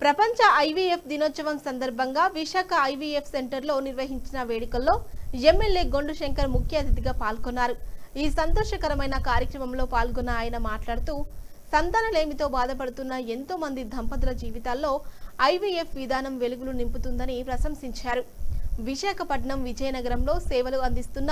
ప్రపంచ ఐవీఎఫ్ దినోత్సవం సందర్భంగా విశాఖ ఐవీఎఫ్ సెంటర్లో నిర్వహించిన వేడుకల్లో ఎమ్మెల్యే గొండు శంకర్ ముఖ్య అతిథిగా పాల్గొన్నారు. ఈ సంతోషకరమైన కార్యక్రమంలో పాల్గొన్న ఆయన మాట్లాడుతూ సంతానలేమితో బాధపడుతున్న ఎంతో మంది దంపతుల జీవితాల్లో ఐవీఎఫ్ విధానం వెలుగులు నింపుతుందని ప్రశంసించారు. విశాఖపట్నం విజయనగరంలో సేవలు అందిస్తున్న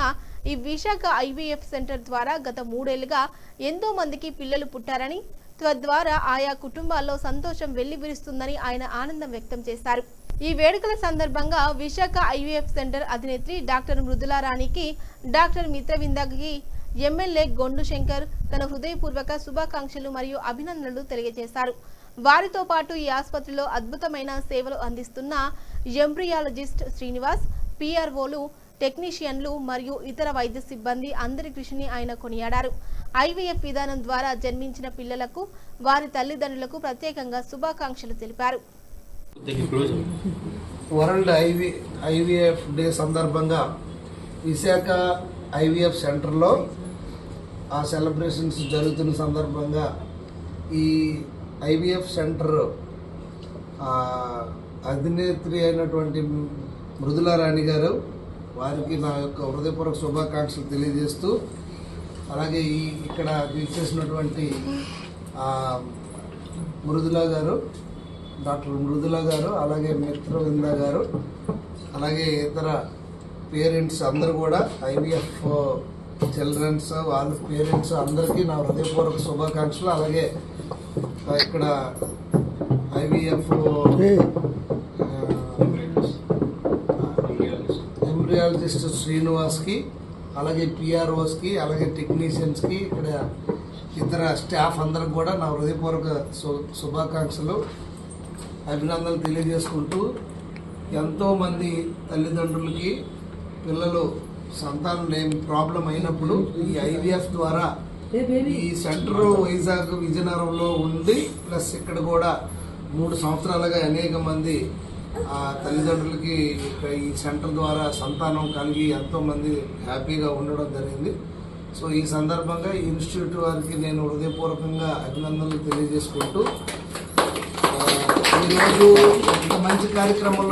ఈ విశాఖ ఐవీఎఫ్ సెంటర్ ద్వారా గత 3 ఏళ్లుగా ఎంతో మందికి పిల్లలు పుట్టారని, తద్వారా ఆయా కుటుంబాల్లో సంతోషం వెల్లివిరుస్తుందని ఆయన ఆనందం వ్యక్తం చేశారు. ఈ వేడుకల సందర్భంగా విశాఖ ఐవీఎఫ్ సెంటర్ అధినేత్రి డాక్టర్ మృదులా రాణికి, డాక్టర్ మిత్రవిందకి ఎమ్మెల్యే గొండు శంకర్ తన హృదయపూర్వక శుభాకాంక్షలు మరియు అభినందనలు తెలియజేశారు. వారితో పాటు ఈ ఆసుపత్రిలో అద్భుతమైన సేవలు అందిస్తున్న ఎంబ్రియాలజిస్ట్ శ్రీనివాస్, పిఆర్ఓలు, టెక్నీషియన్లు మరియు ఇతర వైద్య సిబ్బంది అందరి కృషిని ఆయన కొనియాడారు. ఐవీఎఫ్ విధానం ద్వారా జన్మించిన పిల్లలకు వారి తల్లిదండ్రులకు ప్రత్యేకంగా శుభాకాంక్షలు తెలిపారు. వరల్డ్ ఐవీఎఫ్ డే సందర్భంగా విశాఖ ఐవీఎఫ్ సెంటర్లో ఆ సెలబ్రేషన్స్ జరుగుతున్న సందర్భంగా ఈ ఐవీఎఫ్ సెంటర్ అధినేత్రి అయినటువంటి మృదులా రాణి గారు, వారికి నా యొక్క హృదయపూర్వక శుభాకాంక్షలు తెలియజేస్తూ, అలాగే ఇక్కడ చేసినటువంటి మృదులా గారు, డాక్టర్ మృదులా గారు, అలాగే మిత్రవింద గారు, అలాగే ఇతర పేరెంట్స్ అందరూ కూడా ఐవీఎఫ్ చిల్డ్రన్స్ వాళ్ళ పేరెంట్స్ అందరికీ నా హృదయపూర్వక శుభాకాంక్షలు. అలాగే ఇక్కడ ఐవీఎఫ్ ఎంబ్రియాలజిస్ట్ శ్రీనివాస్కి, అలాగే పిఆర్ఓస్కి, అలాగే టెక్నీషియన్స్కి, ఇక్కడ ఇతర స్టాఫ్ అందరికి కూడా నా హృదయపూర్వక శుభాకాంక్షలు, అభినందనలు తెలియజేసుకుంటూ, ఎంతోమంది తల్లిదండ్రులకి పిల్లలు సంతానం లేని ప్రాబ్లం అయినప్పుడు ఈ ఐవీఎఫ్ ద్వారా ఈ సెంటర్ వైజాగ్ విజయనగరంలో ఉంది, ప్లస్ ఇక్కడ కూడా 3 సంవత్సరాలుగా అనేక మంది తల్లిదండ్రులకి ఈ సెంటర్ ద్వారా సంతానం కలిగి ఎంతోమంది హ్యాపీగా ఉండడం జరిగింది. సో ఈ సందర్భంగా ఈ ఇన్స్టిట్యూట్ వారికి నేను హృదయపూర్వకంగా అభినందనలు తెలియజేసుకుంటూ, ఈరోజు ఇంత మంచి కార్యక్రమంలో